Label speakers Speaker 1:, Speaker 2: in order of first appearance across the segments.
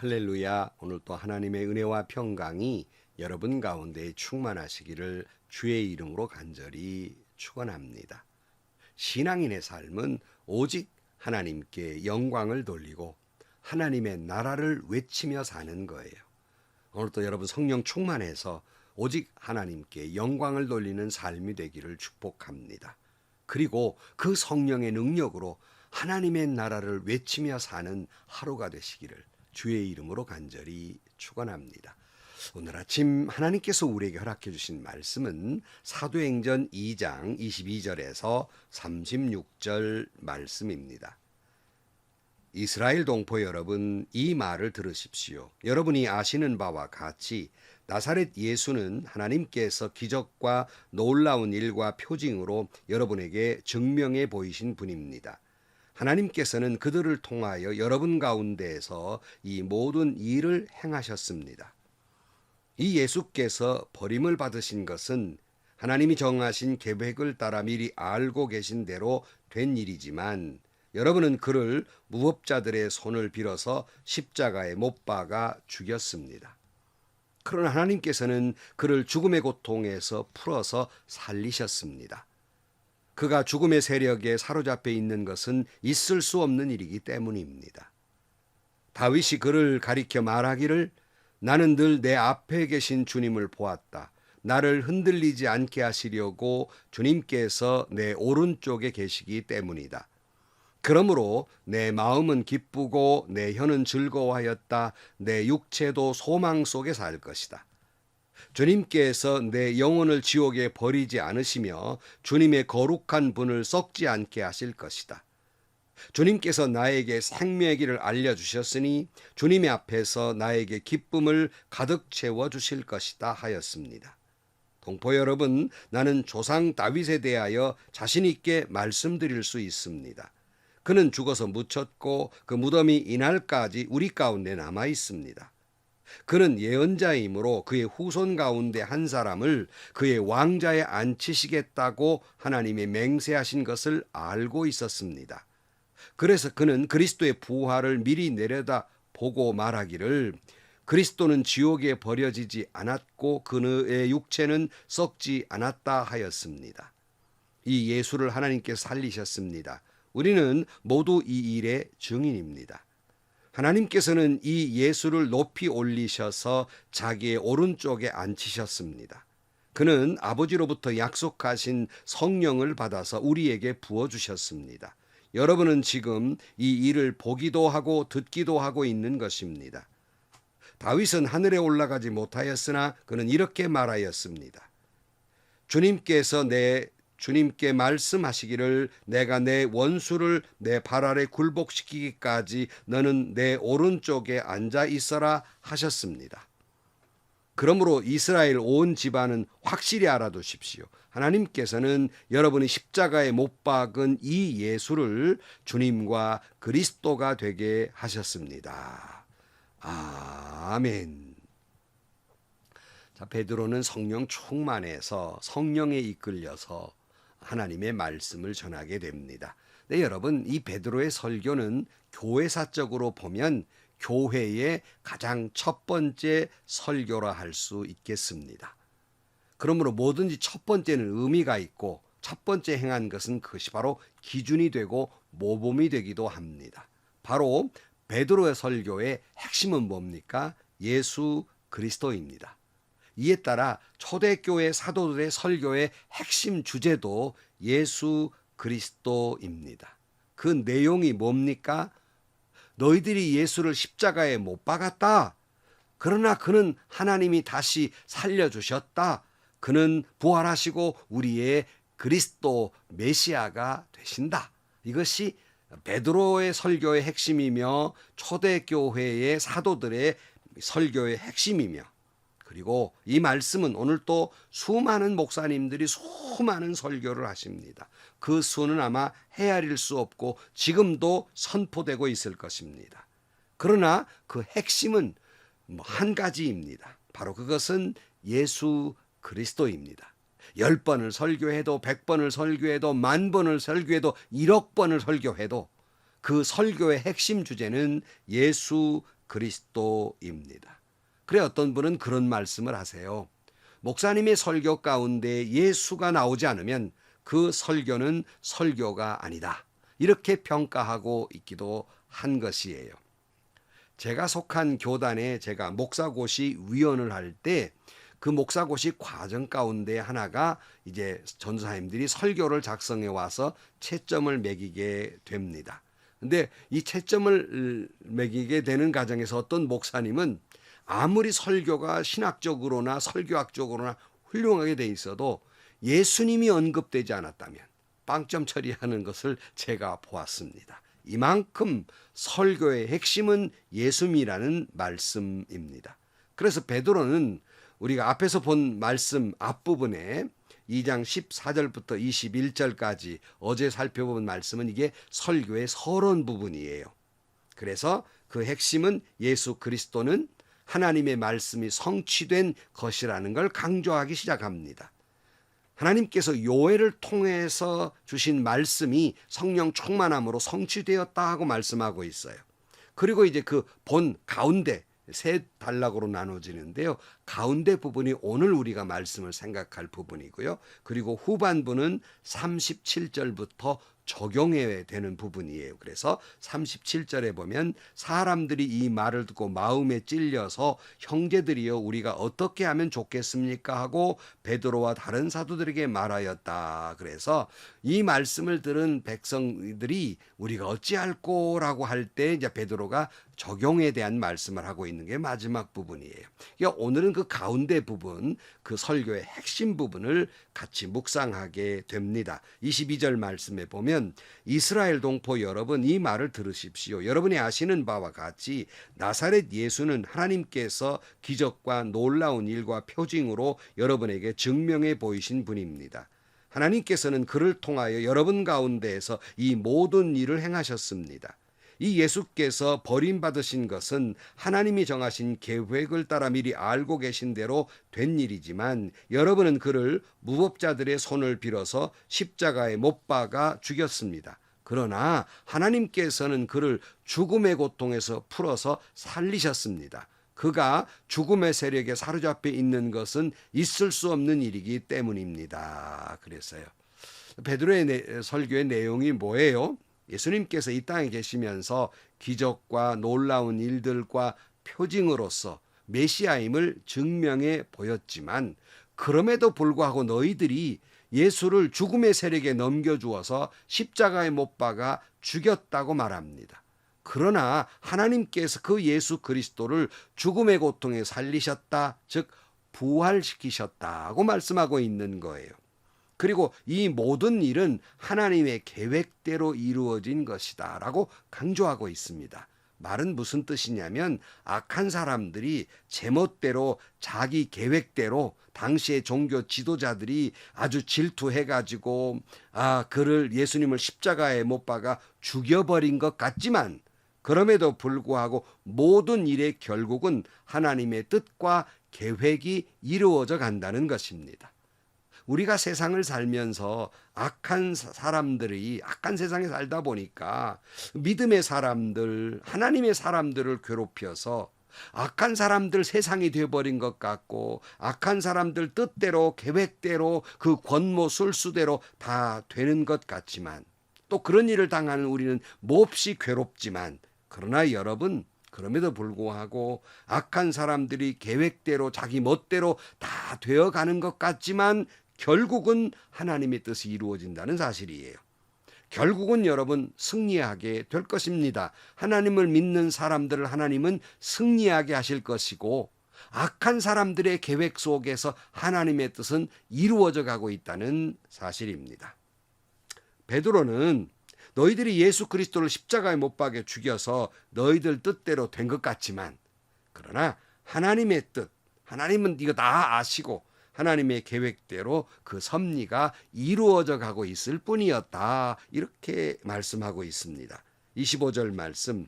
Speaker 1: 할렐루야. 오늘 또 하나님의 은혜와 평강이 여러분 가운데 충만하시기를 주의 이름으로 간절히 축원합니다. 신앙인의 삶은 오직 하나님께 영광을 돌리고 하나님의 나라를 외치며 사는 거예요. 오늘 또 여러분 성령 충만해서 오직 하나님께 영광을 돌리는 삶이 되기를 축복합니다. 그리고 그 성령의 능력으로 하나님의 나라를 외치며 사는 하루가 되시기를 주의 이름으로 간절히 축원합니다. 오늘 아침 하나님께서 우리에게 허락해 주신 말씀은 사도행전 2장 22절에서 36절 말씀입니다. 이스라엘 동포 여러분, 이 말을 들으십시오. 여러분이 아시는 바와 같이 나사렛 예수는 하나님께서 기적과 놀라운 일과 표징으로 여러분에게 증명해 보이신 분입니다. 하나님께서는 그들을 통하여 여러분 가운데에서 이 모든 일을 행하셨습니다. 이 예수께서 버림을 받으신 것은 하나님이 정하신 계획을 따라 미리 알고 계신 대로 된 일이지만 여러분은 그를 무법자들의 손을 빌어서 십자가에 못 박아 죽였습니다. 그러나 하나님께서는 그를 죽음의 고통에서 풀어서 살리셨습니다. 그가 죽음의 세력에 사로잡혀 있는 것은 있을 수 없는 일이기 때문입니다. 다윗이 그를 가리켜 말하기를 나는 늘 내 앞에 계신 주님을 보았다. 나를 흔들리지 않게 하시려고 주님께서 내 오른쪽에 계시기 때문이다. 그러므로 내 마음은 기쁘고 내 혀는 즐거워하였다. 내 육체도 소망 속에 살 것이다. 주님께서 내 영혼을 지옥에 버리지 않으시며 주님의 거룩한 분을 썩지 않게 하실 것이다. 주님께서 나에게 생명의 길을 알려주셨으니 주님의 앞에서 나에게 기쁨을 가득 채워주실 것이다 하였습니다. 동포 여러분, 나는 조상 다윗에 대하여 자신 있게 말씀드릴 수 있습니다. 그는 죽어서 묻혔고 그 무덤이 이날까지 우리 가운데 남아 있습니다. 그는 예언자이므로 그의 후손 가운데 한 사람을 그의 왕자에 앉히시겠다고 하나님이 맹세하신 것을 알고 있었습니다. 그래서 그는 그리스도의 부활을 미리 내려다 보고 말하기를 그리스도는 지옥에 버려지지 않았고 그의 육체는 썩지 않았다 하였습니다. 이 예수를 하나님께서 살리셨습니다. 우리는 모두 이 일의 증인입니다. 하나님께서는 이 예수를 높이 올리셔서 자기의 오른쪽에 앉히셨습니다. 그는 아버지로부터 약속하신 성령을 받아서 우리에게 부어주셨습니다. 여러분은 지금 이 일을 보기도 하고 듣기도 하고 있는 것입니다. 다윗은 하늘에 올라가지 못하였으나 그는 이렇게 말하였습니다. 주님께 말씀하시기를 내가 내 원수를 내 발 아래 굴복시키기까지 너는 내 오른쪽에 앉아 있어라 하셨습니다. 그러므로 이스라엘 온 집안은 확실히 알아두십시오. 하나님께서는 여러분이 십자가에 못 박은 이 예수를 주님과 그리스도가 되게 하셨습니다. 아멘. 자, 베드로는 성령 충만해서 성령에 이끌려서 하나님의 말씀을 전하게 됩니다. 네, 여러분, 이 베드로의 설교는 교회사적으로 보면 교회의 가장 첫 번째 설교라 할 수 있겠습니다. 그러므로 뭐든지 첫 번째는 의미가 있고 첫 번째 행한 것은 그것이 바로 기준이 되고 모범이 되기도 합니다. 바로 베드로의 설교의 핵심은 뭡니까? 예수 그리스도입니다. 이에 따라 초대교회 사도들의 설교의 핵심 주제도 예수 그리스도입니다. 그 내용이 뭡니까? 너희들이 예수를 십자가에 못 박았다. 그러나 그는 하나님이 다시 살려주셨다. 그는 부활하시고 우리의 그리스도 메시아가 되신다. 이것이 베드로의 설교의 핵심이며 초대교회의 사도들의 설교의 핵심이며 그리고 이 말씀은 오늘 또 수많은 목사님들이 수많은 설교를 하십니다. 그 수는 아마 헤아릴 수 없고 지금도 선포되고 있을 것입니다. 그러나 그 핵심은 한 가지입니다. 바로 그것은 예수 그리스도입니다. 10번을 설교해도 100번을 설교해도 10,000번을 설교해도 1억 번을 설교해도 그 설교의 핵심 주제는 예수 그리스도입니다. 그래 어떤 분은 그런 말씀을 하세요. 목사님의 설교 가운데 예수가 나오지 않으면 그 설교는 설교가 아니다. 이렇게 평가하고 있기도 한 것이에요. 제가 속한 교단에 제가 목사고시 위원을 할 때 그 목사고시 과정 가운데 하나가 이제 전도사님들이 설교를 작성해 와서 채점을 매기게 됩니다. 근데 이 채점을 매기게 되는 과정에서 어떤 목사님은 아무리 설교가 신학적으로나 설교학적으로나 훌륭하게 돼 있어도 예수님이 언급되지 않았다면 빵점 처리하는 것을 제가 보았습니다. 이만큼 설교의 핵심은 예수님이라는 말씀입니다. 그래서 베드로는 우리가 앞에서 본 말씀 앞부분에 2장 14절부터 21절까지 어제 살펴본 말씀은 이게 설교의 서론 부분이에요. 그래서 그 핵심은 예수 그리스도는 하나님의 말씀이 성취된 것이라는 걸 강조하기 시작합니다. 하나님께서 요엘을 통해서 주신 말씀이 성령 충만함으로 성취되었다 하고 말씀하고 있어요. 그리고 이제 그 본 가운데 세 단락으로 나눠지는데요. 가운데 부분이 오늘 우리가 말씀을 생각할 부분이고요. 그리고 후반부는 37절부터 적용해야 되는 부분이에요. 그래서 37절에 보면 사람들이 이 말을 듣고 마음에 찔려서 형제들이여 우리가 어떻게 하면 좋겠습니까 하고 베드로와 다른 사도들에게 말하였다. 그래서 이 말씀을 들은 백성들이 우리가 어찌할꼬라고 할 때 이제 베드로가 적용에 대한 말씀을 하고 있는 게 마지막 부분이에요. 그러니까 오늘은 그 가운데 부분, 그 설교의 핵심 부분을 같이 묵상하게 됩니다. 22절 말씀에 보면 이스라엘 동포 여러분 이 말을 들으십시오. 여러분이 아시는 바와 같이 나사렛 예수는 하나님께서 기적과 놀라운 일과 표징으로 여러분에게 증명해 보이신 분입니다. 하나님께서는 그를 통하여 여러분 가운데에서 이 모든 일을 행하셨습니다. 이 예수께서 버림받으신 것은 하나님이 정하신 계획을 따라 미리 알고 계신 대로 된 일이지만 여러분은 그를 무법자들의 손을 빌어서 십자가에 못 박아 죽였습니다. 그러나 하나님께서는 그를 죽음의 고통에서 풀어서 살리셨습니다. 그가 죽음의 세력에 사로잡혀 있는 것은 있을 수 없는 일이기 때문입니다. 그랬어요. 베드로의 설교의 내용이 뭐예요? 예수님께서 이 땅에 계시면서 기적과 놀라운 일들과 표징으로서 메시아임을 증명해 보였지만 그럼에도 불구하고 너희들이 예수를 죽음의 세력에 넘겨주어서 십자가에 못 박아 죽였다고 말합니다. 그러나 하나님께서 그 예수 그리스도를 죽음의 고통에 살리셨다, 즉 부활시키셨다고 말씀하고 있는 거예요. 그리고 이 모든 일은 하나님의 계획대로 이루어진 것이다 라고 강조하고 있습니다. 말은 무슨 뜻이냐면 악한 사람들이 제멋대로 자기 계획대로 당시의 종교 지도자들이 아주 질투해가지고 그를 예수님을 십자가에 못 박아 죽여버린 것 같지만 그럼에도 불구하고 모든 일의 결국은 하나님의 뜻과 계획이 이루어져 간다는 것입니다. 우리가 세상을 살면서 악한 세상에 살다 보니까 믿음의 사람들, 하나님의 사람들을 괴롭혀서 악한 사람들 세상이 되어버린 것 같고 악한 사람들 뜻대로 계획대로 그 권모 술수대로 다 되는 것 같지만 또 그런 일을 당하는 우리는 몹시 괴롭지만 그러나 여러분 그럼에도 불구하고 악한 사람들이 계획대로 자기 멋대로 다 되어가는 것 같지만 결국은 하나님의 뜻이 이루어진다는 사실이에요. 결국은 여러분 승리하게 될 것입니다. 하나님을 믿는 사람들을 하나님은 승리하게 하실 것이고 악한 사람들의 계획 속에서 하나님의 뜻은 이루어져 가고 있다는 사실입니다. 베드로는 너희들이 예수 그리스도를 십자가에 못 박아 죽여서 너희들 뜻대로 된 것 같지만 그러나 하나님의 뜻, 하나님은 이거 다 아시고 하나님의 계획대로 그 섭리가 이루어져 가고 있을 뿐이었다. 이렇게 말씀하고 있습니다. 25절 말씀.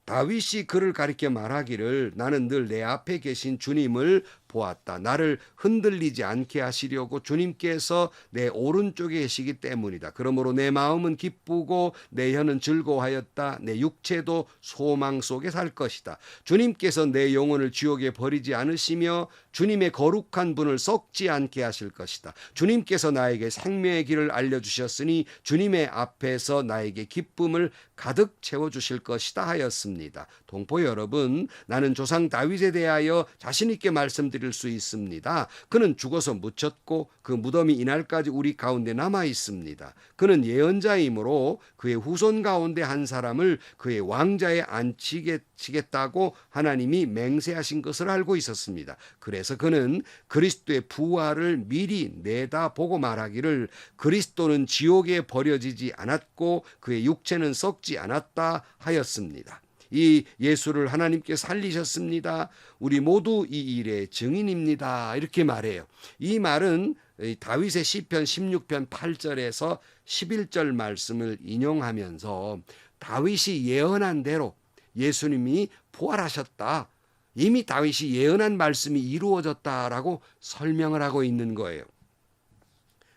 Speaker 1: 다윗이 그를 가리켜 말하기를 나는 늘 내 앞에 계신 주님을 보았다. 나를 흔들리지 않게 하시려고 주님께서 내 오른쪽에 계시기 때문이다. 그러므로 내 마음은 기쁘고 내 혀는 즐거워하였다. 내 육체도 소망 속에 살 것이다. 주님께서 내 영혼을 지옥에 버리지 않으시며 주님의 거룩한 분을 썩지 않게 하실 것이다. 주님께서 나에게 생명의 길을 알려주셨으니 주님의 앞에서 나에게 기쁨을 가득 채워주실 것이다 하였습니다. 동포 여러분, 나는 조상 다윗에 대하여 자신있게 말씀드릴 수 있습니다. 그는 죽어서 묻혔고 그 무덤이 이날까지 우리 가운데 남아 있습니다. 그는 예언자이므로 그의 후손 가운데 한 사람을 그의 왕자에 앉히겠다고 하나님이 맹세하신 것을 알고 있었습니다. 그래서 그는 그리스도의 부활을 미리 내다보고 말하기를 그리스도는 지옥에 버려지지 않았고 그의 육체는 썩지 않았다 하였습니다. 이 예수를 하나님께 살리셨습니다. 우리 모두 이 일의 증인입니다. 이렇게 말해요. 이 말은 다윗의 시편 16편 8절에서 11절 말씀을 인용하면서 다윗이 예언한 대로 예수님이 부활하셨다. 이미 다윗이 예언한 말씀이 이루어졌다라고 설명을 하고 있는 거예요.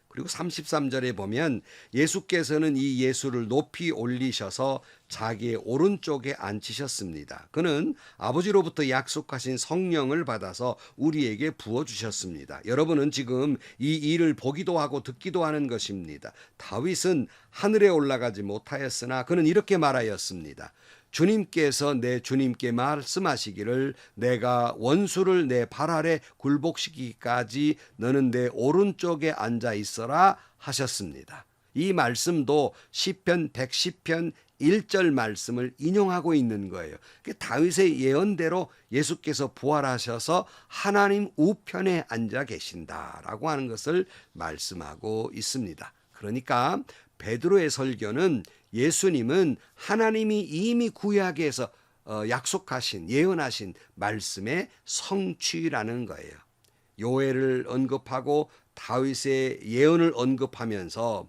Speaker 1: 그리고 33절에 보면 예수께서는 이 예수를 높이 올리셔서 자기의 오른쪽에 앉히셨습니다. 그는 아버지로부터 약속하신 성령을 받아서 우리에게 부어주셨습니다. 여러분은 지금 이 일을 보기도 하고 듣기도 하는 것입니다. 다윗은 하늘에 올라가지 못하였으나 그는 이렇게 말하였습니다. 주님께서 내 주님께 말씀하시기를 내가 원수를 내 발 아래 굴복시키기까지 너는 내 오른쪽에 앉아 있어라 하셨습니다. 이 말씀도 시편 110편 1절 말씀을 인용하고 있는 거예요. 다윗의 예언대로 예수께서 부활하셔서 하나님 우편에 앉아 계신다라고 하는 것을 말씀하고 있습니다. 그러니까 베드로의 설교는 예수님은 하나님이 이미 구약에서 약속하신 예언하신 말씀의 성취라는 거예요. 요엘을 언급하고 다윗의 예언을 언급하면서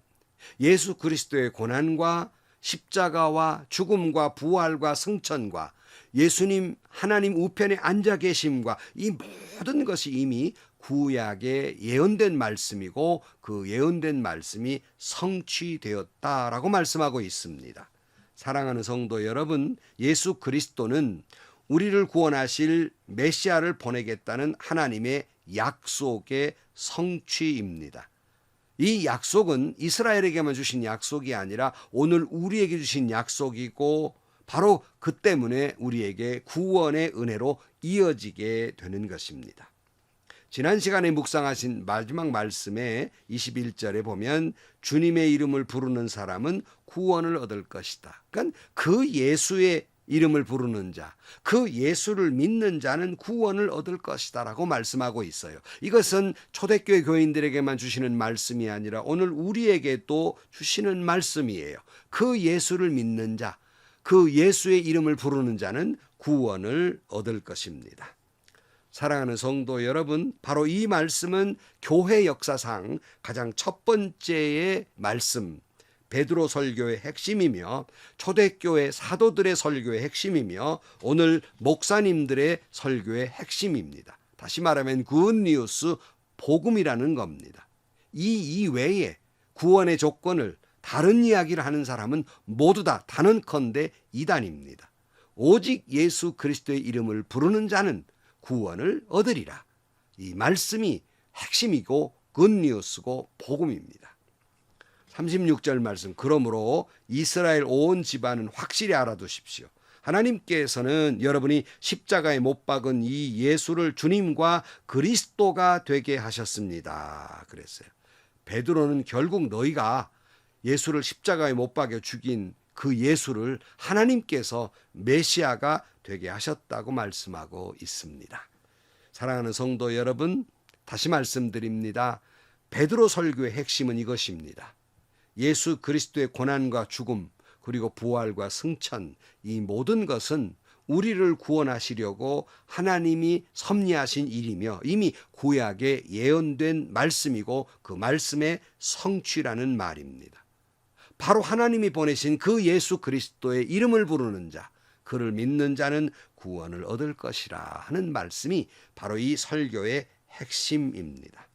Speaker 1: 예수 그리스도의 고난과 십자가와 죽음과 부활과 승천과 예수님 하나님 우편에 앉아 계심과 이 모든 것이 이미 구약에 예언된 말씀이고 그 예언된 말씀이 성취되었다라고 말씀하고 있습니다. 사랑하는 성도 여러분, 예수 그리스도는 우리를 구원하실 메시아를 보내겠다는 하나님의 약속의 성취입니다. 이 약속은 이스라엘에게만 주신 약속이 아니라 오늘 우리에게 주신 약속이고 바로 그 때문에 우리에게 구원의 은혜로 이어지게 되는 것입니다. 지난 시간에 묵상하신 마지막 말씀에 21절에 보면 주님의 이름을 부르는 사람은 구원을 얻을 것이다. 그러니까 그 예수의 이름을 부르는 자, 그 예수를 믿는 자는 구원을 얻을 것이다 라고 말씀하고 있어요. 이것은 초대교회 교인들에게만 주시는 말씀이 아니라 오늘 우리에게도 주시는 말씀이에요. 그 예수를 믿는 자, 그 예수의 이름을 부르는 자는 구원을 얻을 것입니다. 사랑하는 성도 여러분, 바로 이 말씀은 교회 역사상 가장 첫 번째의 말씀, 베드로 설교의 핵심이며 초대교회 사도들의 설교의 핵심이며 오늘 목사님들의 설교의 핵심입니다. 다시 말하면 굿뉴스, 복음이라는 겁니다. 이 이외에 구원의 조건을 다른 이야기를 하는 사람은 모두 다 단언컨대 이단입니다. 오직 예수 그리스도의 이름을 부르는 자는 구원을 얻으리라. 이 말씀이 핵심이고 굿뉴스고 복음입니다. 36절 말씀, 그러므로 이스라엘 온 집안은 확실히 알아두십시오. 하나님께서는 여러분이 십자가에 못 박은 이 예수를 주님과 그리스도가 되게 하셨습니다. 그랬어요. 베드로는 결국 너희가 예수를 십자가에 못 박여 죽인 그 예수를 하나님께서 메시아가 되게 하셨다고 말씀하고 있습니다. 사랑하는 성도 여러분, 다시 말씀드립니다. 베드로 설교의 핵심은 이것입니다. 예수 그리스도의 고난과 죽음 그리고 부활과 승천, 이 모든 것은 우리를 구원하시려고 하나님이 섭리하신 일이며 이미 구약에 예언된 말씀이고 그 말씀의 성취라는 말입니다. 바로 하나님이 보내신 그 예수 그리스도의 이름을 부르는 자, 그를 믿는 자는 구원을 얻을 것이라 하는 말씀이 바로 이 설교의 핵심입니다.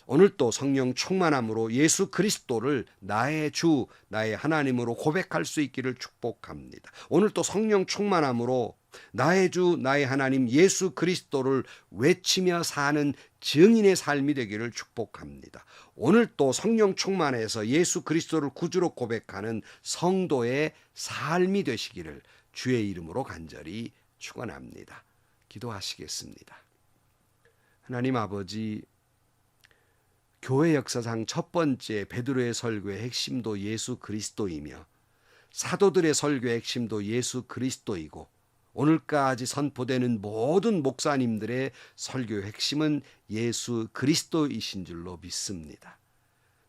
Speaker 1: 오늘 또 성령 충만함으로 예수 그리스도를 나의 주, 나의 하나님으로 고백할 수 있기를 축복합니다. 오늘 또 성령 충만함으로 나의 주, 나의 하나님 예수 그리스도를 외치며 사는 증인의 삶이 되기를 축복합니다. 오늘 또 성령 충만해서 예수 그리스도를 구주로 고백하는 성도의 삶이 되시기를 주의 이름으로 간절히 축원합니다. 기도하시겠습니다. 하나님 아버지, 교회 역사상 첫 번째 베드로의 설교의 핵심도 예수 그리스도이며 사도들의 설교의 핵심도 예수 그리스도이고 오늘까지 선포되는 모든 목사님들의 설교의 핵심은 예수 그리스도이신 줄로 믿습니다.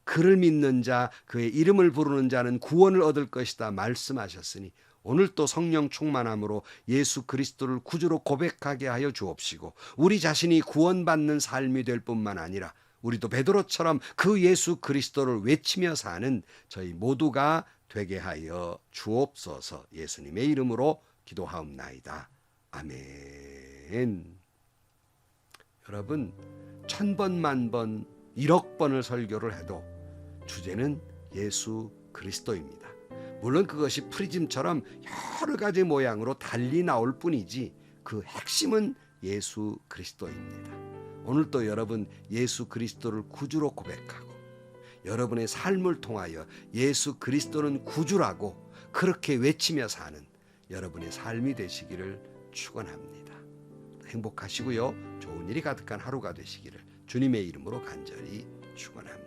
Speaker 1: 그를 믿는 자, 그의 이름을 부르는 자는 구원을 얻을 것이다 말씀하셨으니 오늘 또 성령 충만함으로 예수 그리스도를 구주로 고백하게 하여 주옵시고 우리 자신이 구원받는 삶이 될 뿐만 아니라 우리도 베드로처럼 그 예수 그리스도를 외치며 사는 저희 모두가 되게 하여 주옵소서. 예수님의 이름으로 기도하옵나이다. 아멘. 여러분, 1000번, 만번, 1억 번을 설교를 해도 주제는 예수 그리스도입니다. 물론 그것이 프리즘처럼 여러 가지 모양으로 달리 나올 뿐이지 그 핵심은 예수 그리스도입니다. 오늘도 여러분 예수 그리스도를 구주로 고백하고 여러분의 삶을 통하여 예수 그리스도는 구주라고 그렇게 외치며 사는 여러분의 삶이 되시기를 축원합니다. 행복하시고요. 좋은 일이 가득한 하루가 되시기를 주님의 이름으로 간절히 축원합니다.